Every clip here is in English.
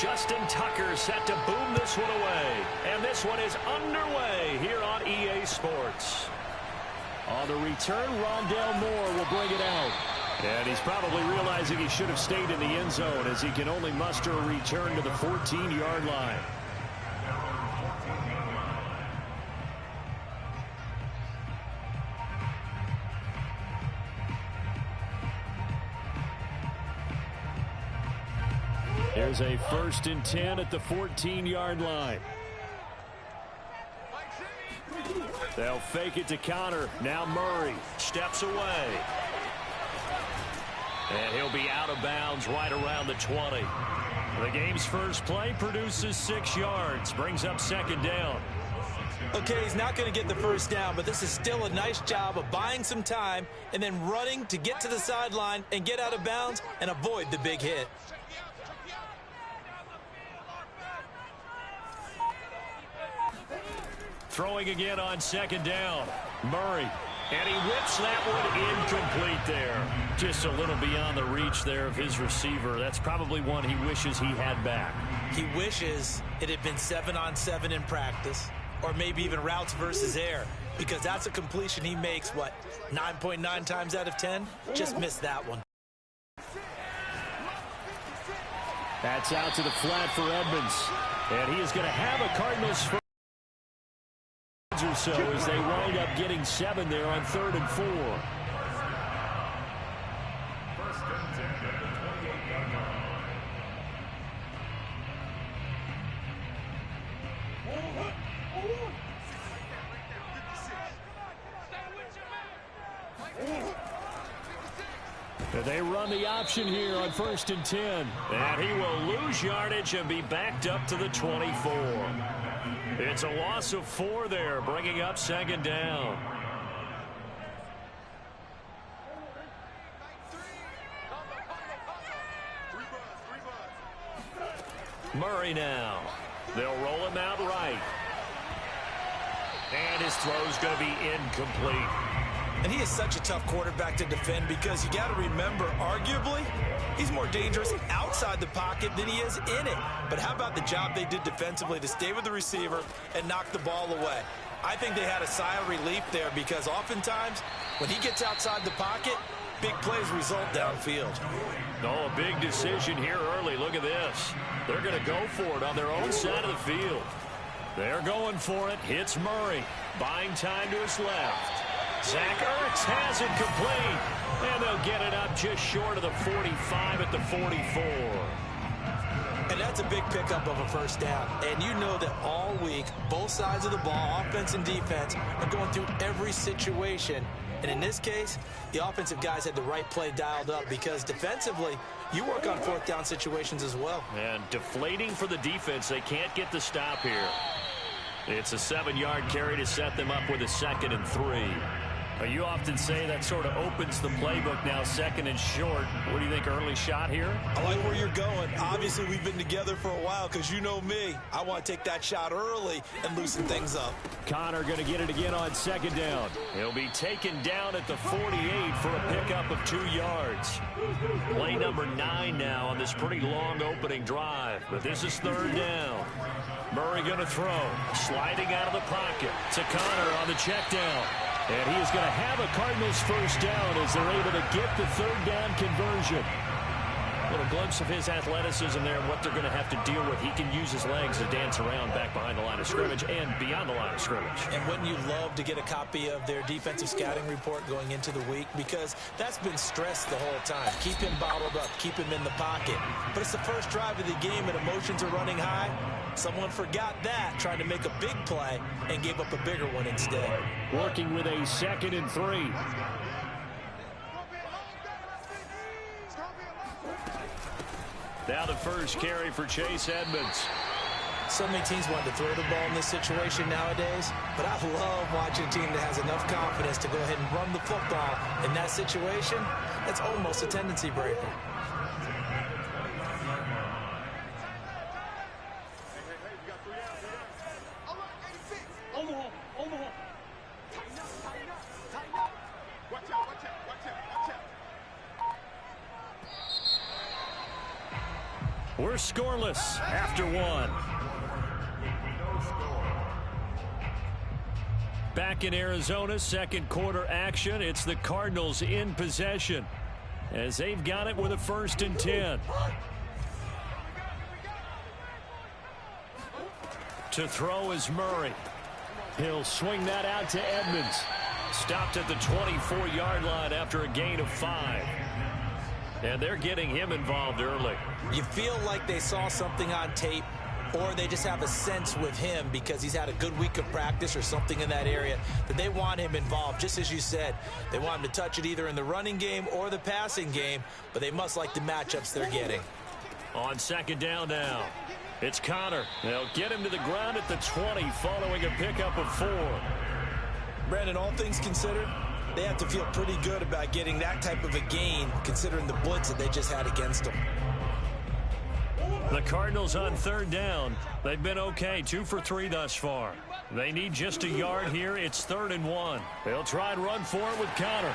Justin Tucker set to boom this one away. And this one is underway here on EA Sports. On the return, Rondell Moore will bring it out. And he's probably realizing he should have stayed in the end zone as he can only muster a return to the 14-yard line. There's a 1st and 10 at the 14-yard line. They'll fake it to Connor. Now Murray steps away. And he'll be out of bounds right around the 20. The game's first play produces 6 yards. Brings up 2nd down. Okay, he's not going to get the first down, but this is still a nice job of buying some time and then running to get to the sideline and get out of bounds and avoid the big hit. Throwing again on 2nd down. Murray. And he whips that one incomplete there. Just a little beyond the reach there of his receiver. That's probably one he wishes he had back. He wishes it had been 7-on-7 in practice, or maybe even routes versus air, because that's a completion he makes, 9.9 times out of 10? Just missed that one. That's out to the flat for Edmonds. And he is going to have a Cardinals first or so as they wind up getting 7 there on 3rd and 4. They run the option here on 1st and 10. And he will lose yardage and be backed up to the 24. It's a loss of 4 there, bringing up 2nd down. Murray now. They'll roll him out right. And his throw's going to be incomplete. And he is such a tough quarterback to defend because you got to remember, arguably, he's more dangerous outside the pocket than he is in it. But how about the job they did defensively to stay with the receiver and knock the ball away? I think they had a sigh of relief there because oftentimes when he gets outside the pocket, big plays result downfield. Oh, a big decision here early. Look at this. They're going to go for it on their own side of the field. They're going for it. Hits Murray. Buying time to his left. Zach Ertz has it complete. And they'll get it up just short of the 45 at the 44. And that's a big pickup of a first down. And you know that all week, both sides of the ball, offense and defense, are going through every situation. And in this case, the offensive guys had the right play dialed up because defensively, you work on 4th down situations as well. And deflating for the defense. They can't get the stop here. It's a 7-yard carry to set them up with a 2nd and 3. You often say that sort of opens the playbook now, 2nd and short. What do you think, early shot here? I like where you're going. Obviously, we've been together for a while because you know me. I want to take that shot early and loosen things up. Connor going to get it again on 2nd down. He'll be taken down at the 48 for a pickup of 2 yards. Play number 9 now on this pretty long opening drive. But this is 3rd down. Murray going to throw. Sliding out of the pocket to Connor on the check down. And he is going to have a Cardinals first down as they're able to get the 3rd down conversion. A little glimpse of his athleticism there and what they're going to have to deal with. He can use his legs to dance around back behind the line of scrimmage and beyond the line of scrimmage. And wouldn't you love to get a copy of their defensive scouting report going into the week? Because that's been stressed the whole time. Keep him bottled up. Keep him in the pocket. But it's the first drive of the game and emotions are running high. Someone forgot that, trying to make a big play, and gave up a bigger one instead. Working with a 2nd and 3. Now the first carry for Chase Edmonds. So many teams want to throw the ball in this situation nowadays, but I love watching a team that has enough confidence to go ahead and run the football in that situation. That's almost a tendency breaker. We're scoreless after one. Back in Arizona, second quarter action. It's the Cardinals in possession as they've got it with a 1st and 10. To throw is Murray. He'll swing that out to Edmonds. Stopped at the 24-yard line after a gain of 5. And they're getting him involved early. You feel like they saw something on tape, or they just have a sense with him because he's had a good week of practice or something in that area that they want him involved. Just as you said, they want him to touch it either in the running game or the passing game, but they must like the matchups they're getting. On 2nd down now, it's Connor. They'll get him to the ground at the 20 following a pickup of 4. Brandon, all things considered, they have to feel pretty good about getting that type of a gain considering the blitz that they just had against them. The Cardinals on 3rd down. They've been okay, 2 for 3 thus far. They need just a yard here. It's 3rd and 1. They'll try and run for it with Connor.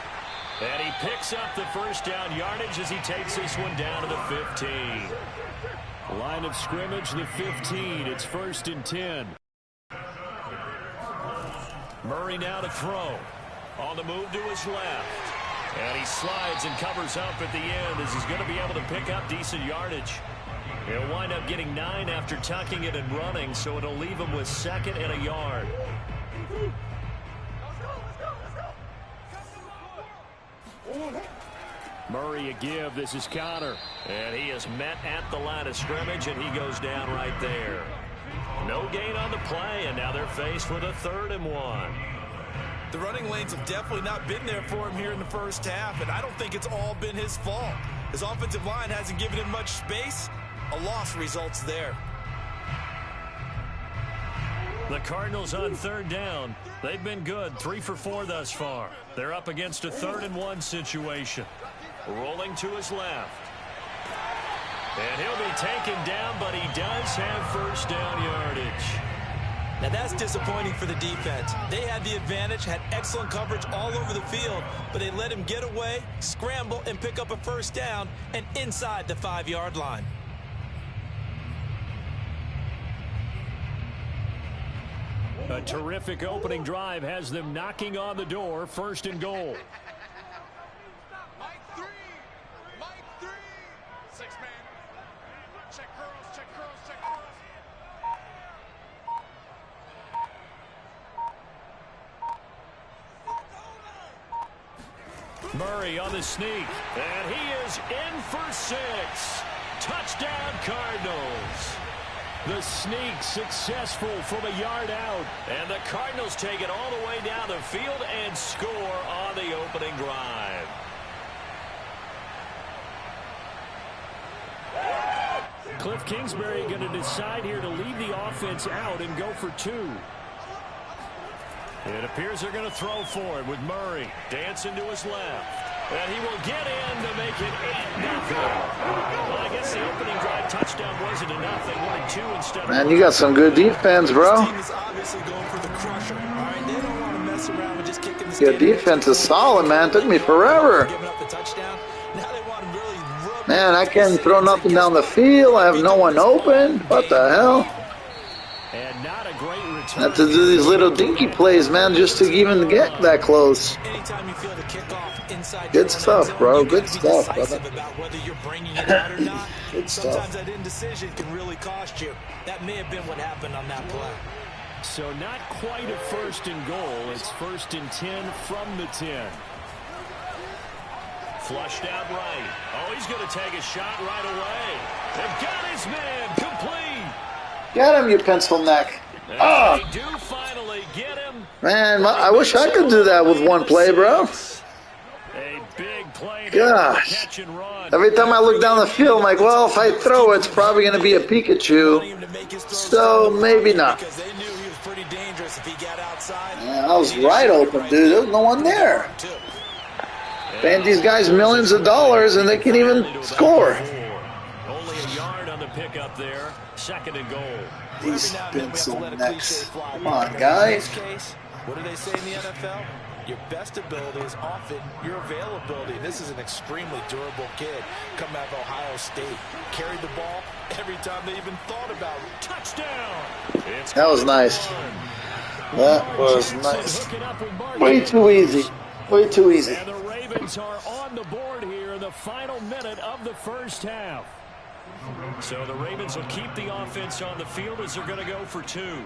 And he picks up the 1st down yardage as he takes this one down to the 15. Line of scrimmage, the 15. It's 1st and 10. Murray now to throw. On the move to his left. And he slides and covers up at the end as he's going to be able to pick up decent yardage. He'll wind up getting 9 after tucking it and running, so it'll leave him with 2nd and a yard. Murray a give. This is Connor. And he is met at the line of scrimmage, and he goes down right there. No gain on the play, and now they're faced with a 3rd and 1. The running lanes have definitely not been there for him here in the first half, and I don't think it's all been his fault. His offensive line hasn't given him much space. A loss results there. The Cardinals on 3rd down. They've been good, 3 for 4 thus far. They're up against a 3rd and 1 situation. Rolling to his left. And he'll be taken down, but he does have 1st down yardage. Now that's disappointing for the defense. They had the advantage, had excellent coverage all over the field, but they let him get away, scramble, and pick up a 1st down and inside the 5-yard line. A terrific opening drive has them knocking on the door. 1st and goal. Mike 3. 6-man. Check curls, check curls, check curls. Murray on the sneak. And he is in for 6. Touchdown Cardinals. The sneak successful from a yard out. And the Cardinals take it all the way down the field and score on the opening drive. Cliff Kingsbury going to decide here to leave the offense out and go for 2. It appears they're going to throw for it with Murray dancing to his left. And he will get in to make it 8-0. Well, I guess the opening drive touchdown wasn't enough. They wanted 2 instead of 1. Man, you got some good defense, bro. This team is obviously going for the crusher. All right, they don't want to mess around with just kicking the Your defense is solid, man. Took me forever. Giving up the touchdown. Now they want to really rub. Man, I can't throw nothing down the field. I have no one open. What the hell? And not a great return. I have to do these little dinky plays, man, just to even get that close. Anytime you feel the kickoff inside Good stuff, bro. Good stuff, brother. About whether you're bringing it out or not. Good Sometimes stuff. that indecision can really cost you. That may have been what happened on that play. So not quite a 1st and goal. It's 1st and 10 from the 10. Flushed out right. Oh, he's going to take a shot right away. They've got his man complete. Get him, you pencil neck. Oh, They do finally get him. man, I wish I could do that with one play, bro. A big play. Gosh. Catch and run. Every time I look down the field, I'm like, well, if I throw, it's probably going to be a Pikachu. So maybe not. Because they knew he was pretty dangerous if he got outside. Man, I was right open, dude. There was no one there. Paying these guys millions of dollars, and they can't even score. Only a yard on the pickup there. 2nd and goal. These pencil necks. Come on, guys. What do they say in the NFL? your best ability is often your availability. This is an extremely durable kid coming out of Ohio State. Carried the ball every time they even thought about it. Touchdown! That was nice. That was nice. Way too easy. Way too easy. And the Ravens are on the board here in the final minute of the first half. So the Ravens will keep the offense on the field as they're going to go for 2.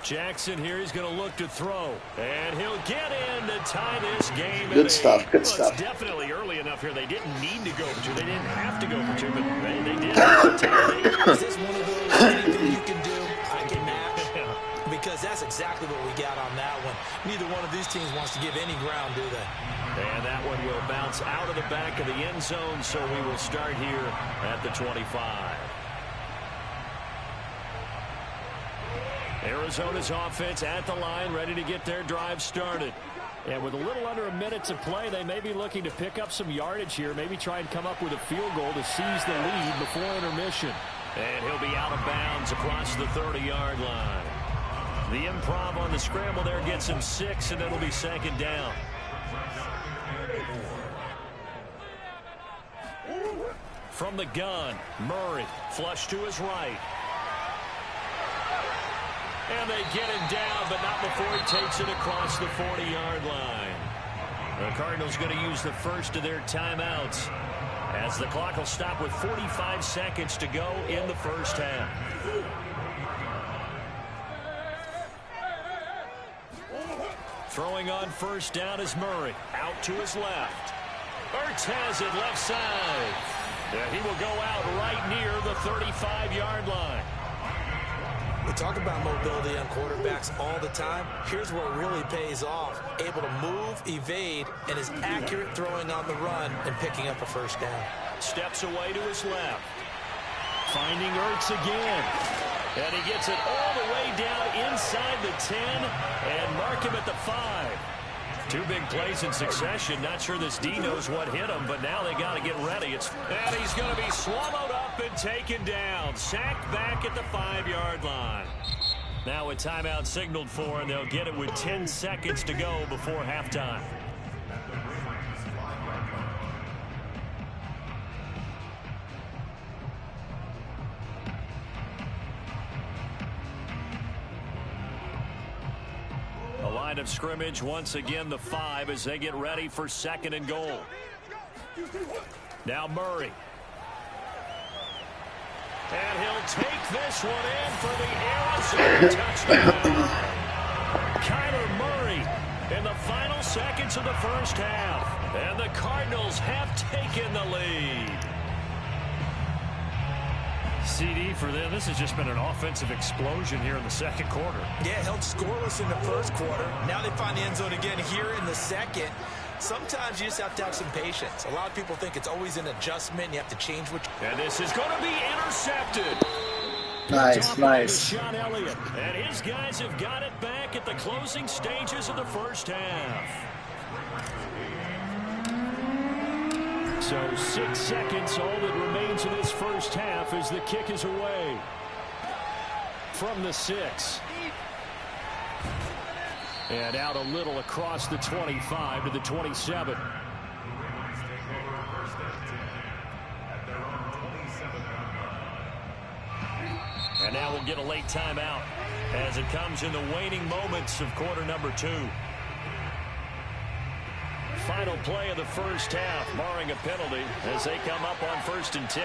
Jackson here, he's going to look to throw. And he'll get in to tie this game. Good stuff, good stuff. It's definitely early enough here. They didn't need to go for 2. They didn't have to go for 2, but they did. Is this one of those anything you can do, I can match? Because that's exactly what we got on that one. Neither one of these teams wants to give any ground, do they? And that one will bounce out of the back of the end zone, so we will start here at the 25. Arizona's offense at the line, ready to get their drive started. And with a little under a minute to play, they may be looking to pick up some yardage here, maybe try and come up with a field goal to seize the lead before intermission. And he'll be out of bounds across the 30-yard line. The improv on the scramble there gets him 6, and it'll be 2nd down. From the gun, Murray, flush to his right. And they get him down, but not before he takes it across the 40-yard line. The Cardinals going to use the first of their timeouts as the clock will stop with 45 seconds to go in the first half. Throwing on first down is Murray. Out to his left. Ertz has it left side. And he will go out right near the 35-yard line. We talk about mobility on quarterbacks all the time. Here's where it really pays off. Able to move, evade, and is accurate throwing on the run and picking up a first down. Steps away to his left. Finding Ertz again. And he gets it all the way down inside the 10 and mark him at the 5. 2 big plays in succession. Not sure this D knows what hit him, but now they got to get ready. And he's going to be swallowed up and taken down. Sacked back at the 5-yard line. Now a timeout signaled for, and they'll get it with 10 seconds to go before halftime. Line of scrimmage once again the 5 as they get ready for 2nd and goal. Now Murray. And he'll take this one in for the Arizona touchdown. Kyler Murray in the final seconds of the first half. And the Cardinals have taken the lead. CD for them. This has just been an offensive explosion here in the second quarter. Yeah, held scoreless in the first quarter. Now they find the end zone again here in the second. Sometimes you just have to have some patience. A lot of people think it's always an adjustment. You have to change what you... And this is going to be intercepted. Nice, nice. Sean Elliott. And his guys have got it back at the closing stages of the first half. So 6 seconds, all that remains in this first half as the kick is away. From the 6. And out a little across the 25 to the 27. And now we'll get a late timeout as it comes in the waning moments of quarter number 2. Final play of the first half, barring a penalty, as they come up on 1st and 10.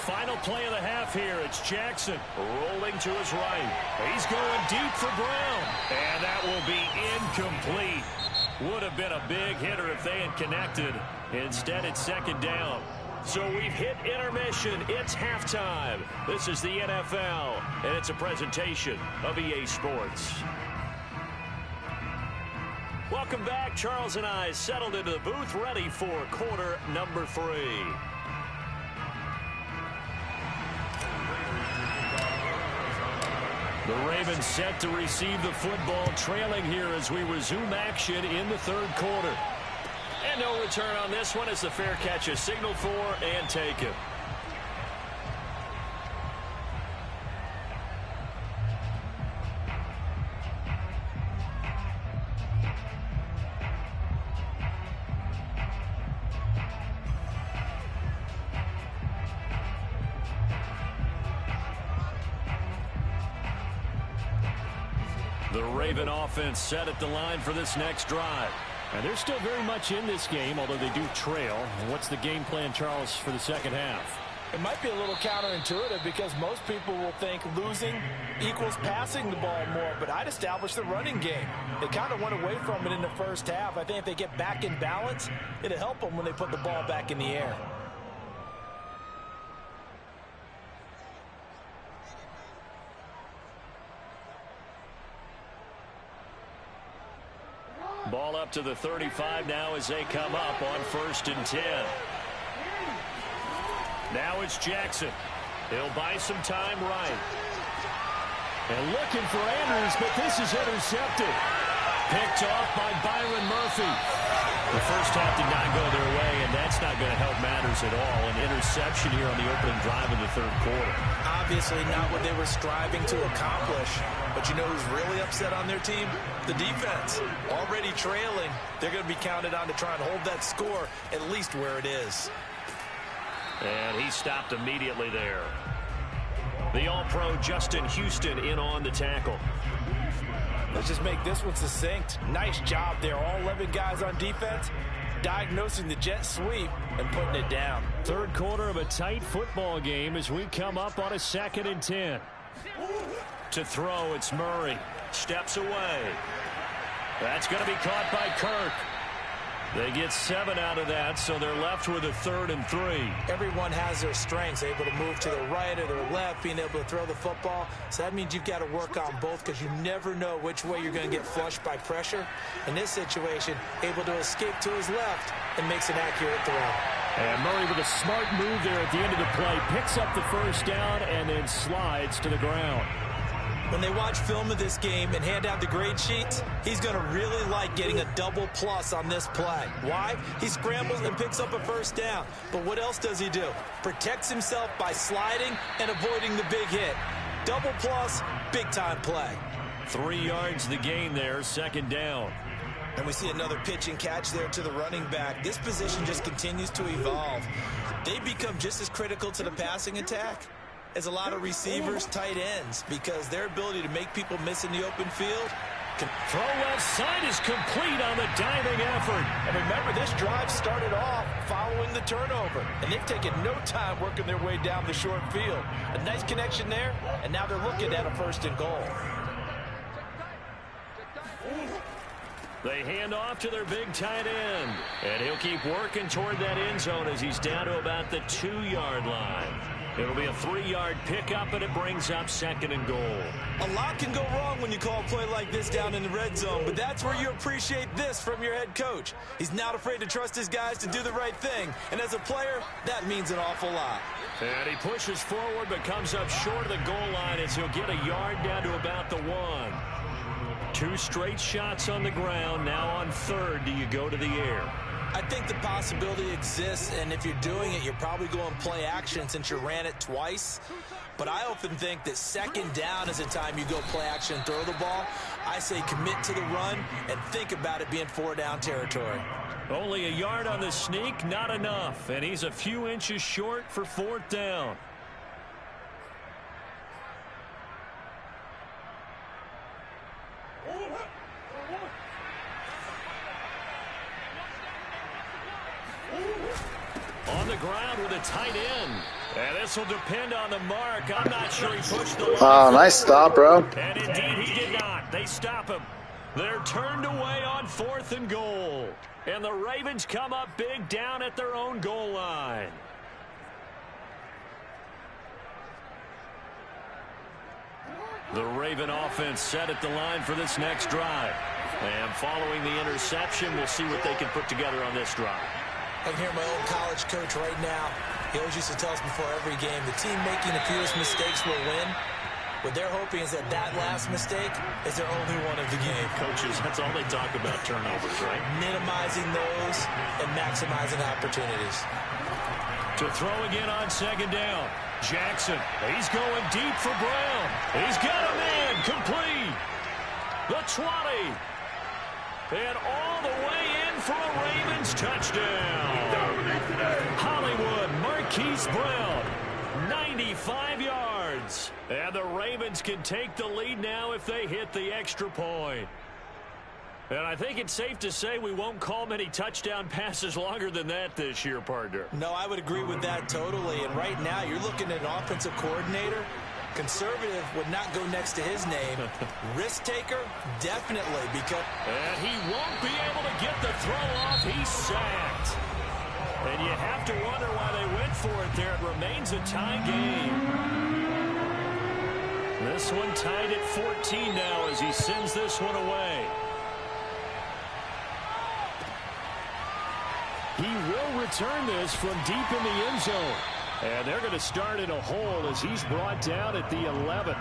Final play of the half here. It's Jackson rolling to his right. He's going deep for Brown. And that will be incomplete. Would have been a big hitter if they had connected. Instead, it's 2nd down. So we've hit intermission. It's halftime. This is the NFL, and it's a presentation of EA Sports. Welcome back. Charles and I settled into the booth, ready for quarter number 3. The Ravens set to receive the football, trailing here as we resume action in the 3rd quarter. And no return on this one as the fair catch is signaled for and taken. The Raven offense set at the line for this next drive. And they're still very much in this game, although they do trail. What's the game plan, Charles, for the second half? It might be a little counterintuitive because most people will think losing equals passing the ball more, but I'd establish the running game. They kind of went away from it in the first half. I think if they get back in balance, it'll help them when they put the ball back in the air. Ball up to the 35 now as they come up on 1st and 10. Now it's Jackson. He'll buy some time right. And looking for Andrews, but this is intercepted. Picked off by Byron Murphy. The first half did not go their way, and that's not going to help matters at all. An interception here on the opening drive of the third quarter. Obviously not what they were striving to accomplish. But you know who's really upset on their team? The defense. Already trailing, they're going to be counted on to try and hold that score at least where it is. And he stopped immediately there. The All-Pro Justin Houston in on the tackle. Let's just make this one succinct. Nice job there. All 11 guys on defense diagnosing the jet sweep and putting it down. Third quarter of a tight football game as we come up on a 2nd and 10. To throw, it's Murray. Steps away. That's going to be caught by Kirk. They get 7 out of that, so they're left with a 3rd and 3. Everyone has their strengths, able to move to the right or their left, being able to throw the football. So that means you've got to work on both because you never know which way you're going to get flushed by pressure. In this situation, able to escape to his left and makes an accurate throw. And Murray with a smart move there at the end of the play. Picks up the first down and then slides to the ground. When they watch film of this game and hand out the grade sheets, he's going to really like getting a double plus on this play. Why? He scrambles and picks up a first down. But what else does he do? Protects himself by sliding and avoiding the big hit. Double plus, big-time play. 3 yards the gain there, 2nd down. And we see another pitch and catch there to the running back. This position just continues to evolve. They become just as critical to the passing attack as a lot of receivers, tight ends, because their ability to make people miss in the open field. Throw left side is complete on the diving effort. And remember, this drive started off following the turnover, and they've taken no time working their way down the short field. A nice connection there, and now they're looking at a 1st and goal. They hand off to their big tight end, and he'll keep working toward that end zone as he's down to about the 2-yard line. It'll be a 3-yard pickup, and it brings up 2nd and goal. A lot can go wrong when you call a play like this down in the red zone, but that's where you appreciate this from your head coach. He's not afraid to trust his guys to do the right thing, and as a player, that means an awful lot. And he pushes forward but comes up short of the goal line as he'll get a yard down to about the 1. 2 straight shots on the ground. Now on 3rd, do you go to the air? I think the possibility exists, and if you're doing it, you're probably going play action since you ran it twice. But I often think that 2nd down is the time you go play action and throw the ball. I say commit to the run and think about it being 4-down territory. Only a yard on the sneak, not enough, and he's a few inches short for 4th down. On the ground with a tight end. And this will depend on the mark. I'm not sure he pushed the line. Oh, nice stop, bro. And indeed he did not. They stop him. They're turned away on 4th and goal. And the Ravens come up big down at their own goal line. The Raven offense set at the line for this next drive. And following the interception, we'll see what they can put together on this drive. I can hear my old college coach right now. He always used to tell us before every game, the team making the fewest mistakes will win. What they're hoping is that that last mistake is their only one of the game. Coaches, that's all they talk about, turnovers, right? Minimizing those and maximizing opportunities. To throw again on 2nd down. Jackson, he's going deep for Brown. He's got a man, complete. The 20. And all the way in for a Ravens touchdown. Hollywood Marquise Brown, 95 yards. yards. And the Ravens can take the lead now if they hit the extra point. And I think it's safe to say we won't call many touchdown passes longer than that this year, partner. No, I would agree with that totally. And right now you're looking at an offensive coordinator. Conservative would not go next to his name. Risk taker, definitely. And he won't be able to get the throw off. He's sacked. And you have to wonder why they went for it there. It remains a tie game. This one tied at 14 now as he sends this one away. He will return this from deep in the end zone. And they're going to start in a hole as he's brought down at the 11.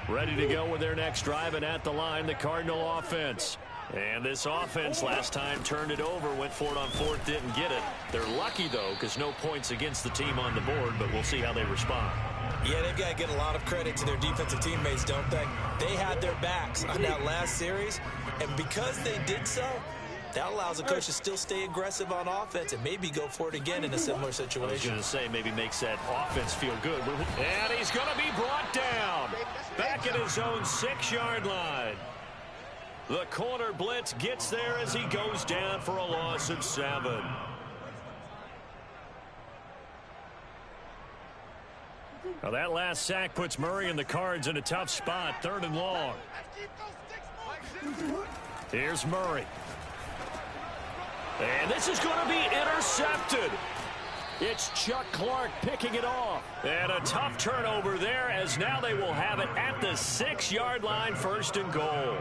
Ready to go with their next drive, and at the line, the Cardinal offense. And this offense last time turned it over, went for it on fourth, didn't get it. They're lucky, though, because no points against the team on the board, but we'll see how they respond. Yeah, they've got to get a lot of credit to their defensive teammates, don't they? They had their backs on that last series, and because they did so, that allows the coach to still stay aggressive on offense and maybe go for it again in a similar situation. I was going to say maybe makes that offense feel good. And he's going to be brought down back at his own 6-yard line. The corner blitz gets there as he goes down for a loss of 7. Now that last sack puts Murray and the Cards in a tough spot, 3rd and long. Here's Murray. And this is going to be intercepted. It's Chuck Clark picking it off. And a tough turnover there as now they will have it at the 6-yard line, 1st and goal.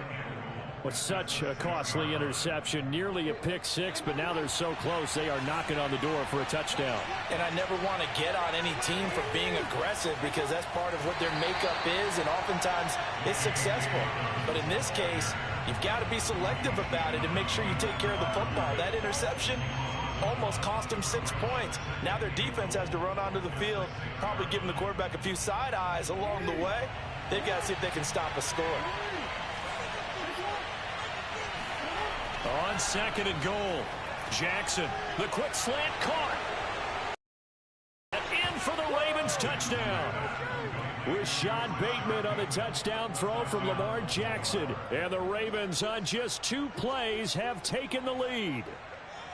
With such a costly interception, nearly a pick six, but now they're so close they are knocking on the door for a touchdown. And I never want to get on any team for being aggressive because that's part of what their makeup is, and oftentimes it's successful. But in this case, you've got to be selective about it and make sure you take care of the football. That interception almost cost them 6 points. Now their defense has to run onto the field, probably giving the quarterback a few side eyes along the way. They've got to see if they can stop a score. On 2nd and goal, Jackson, the quick slant caught. In for the Ravens touchdown. Rashad Bateman on the touchdown throw from Lamar Jackson. And the Ravens on just 2 plays have taken the lead.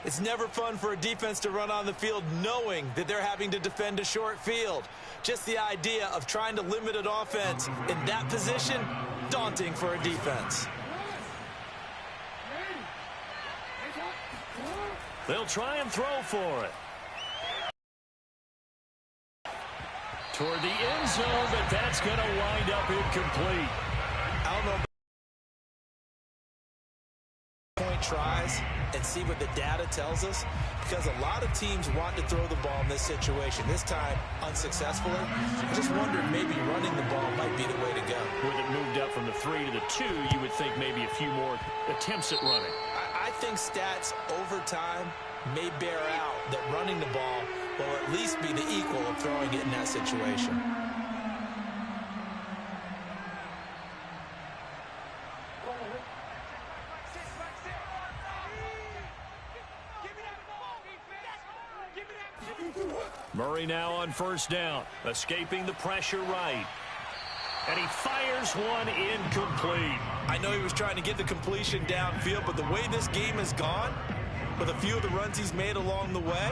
It's never fun for a defense to run on the field knowing that they're having to defend a short field. Just the idea of trying to limit an offense in that position, daunting for a defense. They'll try and throw for it. Toward the end zone, but that's going to wind up incomplete. I don't know. Point tries and see what the data tells us, because a lot of teams want to throw the ball in this situation. This time, unsuccessfully. I just wondered maybe running the ball might be the way to go. With it moved up from the 3 to the 2, you would think maybe a few more attempts at running. I think stats over time may bear out that running the ball will at least be the equal of throwing it in that situation. Murray now on 1st down, escaping the pressure right. And he fires one incomplete. I know he was trying to get the completion downfield, but the way this game has gone, with a few of the runs he's made along the way,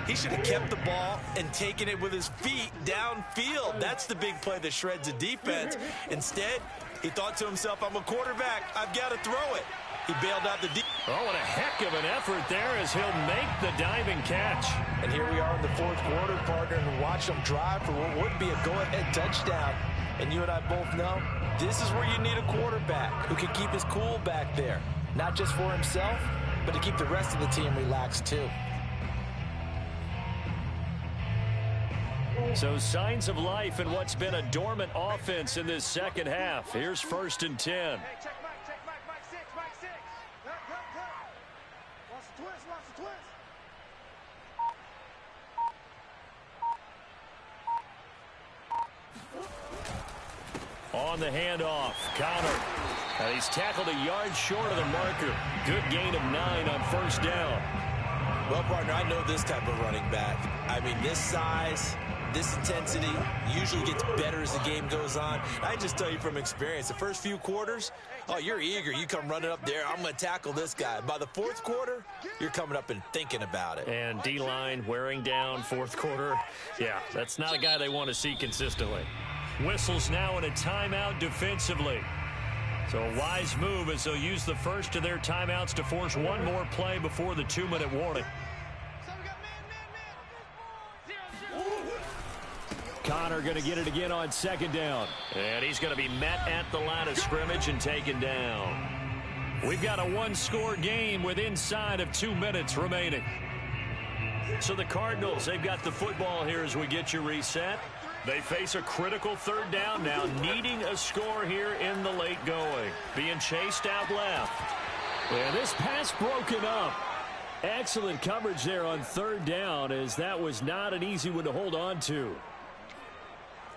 he should have kept the ball and taken it with his feet downfield. That's the big play that shreds the defense. Instead, he thought to himself, I'm a quarterback, I've got to throw it. He bailed out the deep. Oh, what a heck of an effort there as he'll make the diving catch. And here we are in the 4th quarter, partner, and watch them drive for what would be a go-ahead touchdown. And you and I both know this is where you need a quarterback who can keep his cool back there. Not just for himself, but to keep the rest of the team relaxed too. So signs of life in what's been a dormant offense in this 2nd half. Here's 1st and 10. Hey, check Mike 6, Mike 6. Go. Watch the twist. On the handoff, counter. And he's tackled a yard short of the marker. Good gain of 9 on first down. Well, partner, I know this type of running back. I mean, this size, this intensity usually gets better as the game goes on. I just tell you from experience, the first few quarters, oh, you're eager. You come running up there, I'm going to tackle this guy. By the fourth quarter, you're coming up and thinking about it. And D-line wearing down fourth quarter. Yeah, that's not a guy they want to see consistently. Whistles now in a timeout defensively. So a wise move as they'll use the first of their timeouts to force one more play before the 2-minute warning. Connor going to get it again on second down. And he's going to be met at the line of scrimmage and taken down. We've got a one-score game with inside of 2 minutes remaining. So the Cardinals, they've got the football here as we get you reset. They face a critical third down now, needing a score here in the late going. Being chased out left. And this pass broken up. Excellent coverage there on third down, as that was not an easy one to hold on to.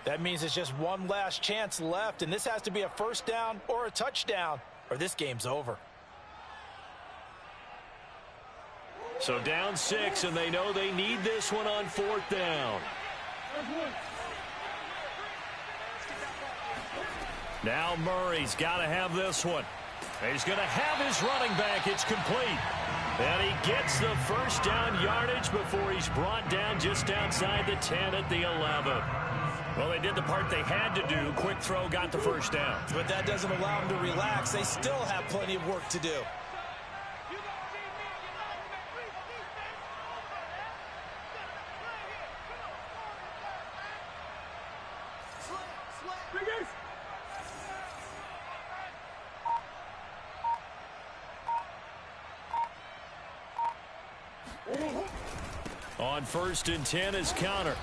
That means it's just one last chance left, and this has to be a first down or a touchdown, or this game's over. So down 6, and they know they need this one on fourth down. Now Murray's got to have this one. He's going to have his running back. It's complete. And he gets the first down yardage before he's brought down just outside the 10 at the 11. Well, they did the part they had to do. Quick throw got the first down. But that doesn't allow them to relax. They still have plenty of work to do. On 1st and 10 is Connor.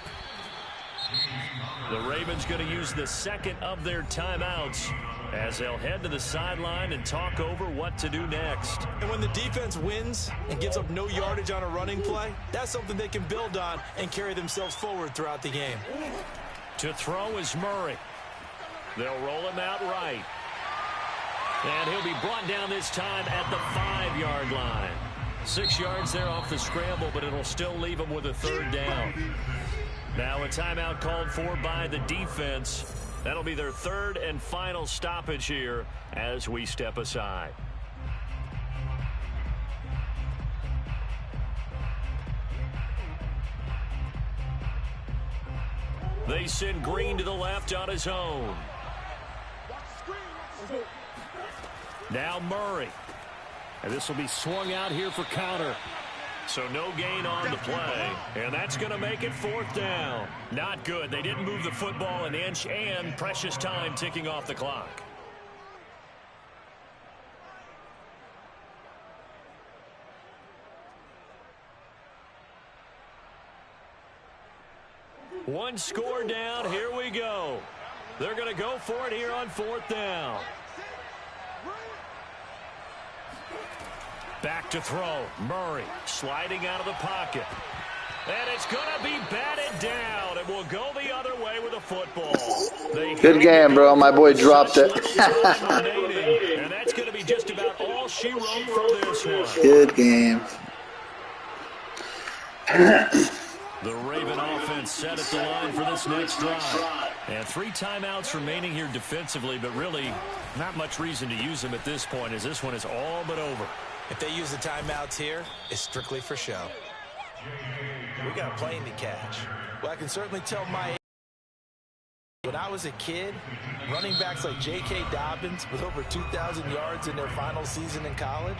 The Ravens going to use the second of their timeouts as they'll head to the sideline and talk over what to do next. And when the defense wins and gives up no yardage on a running play, that's something they can build on and carry themselves forward throughout the game. To throw is Murray. They'll roll him out right. And he'll be brought down this time at the 5-yard line. 6 yards there off the scramble, but it'll still leave him with a third down. Now a timeout called for by the defense. That'll be their third and final stoppage here as we step aside. They send Green to the left on his own. Now Murray. And this will be swung out here for Connor. So no gain on the play. And that's going to make it fourth down. Not good. They didn't move the football an inch, and precious time ticking off the clock. One score down. Here we go. They're going to go for it here on fourth down. Back to throw. Murray sliding out of the pocket. And it's going to be batted down. It will go the other way with a football. Good game, bro. My boy dropped it. And that's going to be just about all she wrote for this one. Good game. The Raven offense set at the line for this next drive. And 3 timeouts remaining here defensively, but really not much reason to use them at this point, as this one is all but over. If they use the timeouts here, it's strictly for show. We got a plane to catch. Well, I can certainly tell my... When I was a kid, running backs like J.K. Dobbins with over 2,000 yards in their final season in college,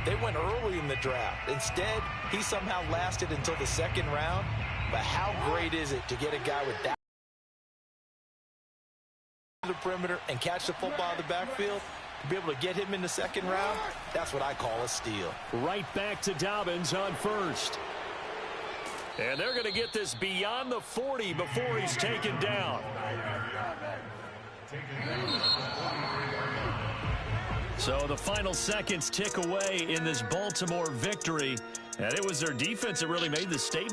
they went early in the draft. Instead, he somehow lasted until the second round. But how great is it to get a guy with that the perimeter and catch the football out of the backfield? To be able to get him in the second round, that's what I call a steal. Right back to Dobbins on first. And they're going to get this beyond the 40 before he's taken down. So the final seconds tick away in this Baltimore victory. And it was their defense that really made the statement.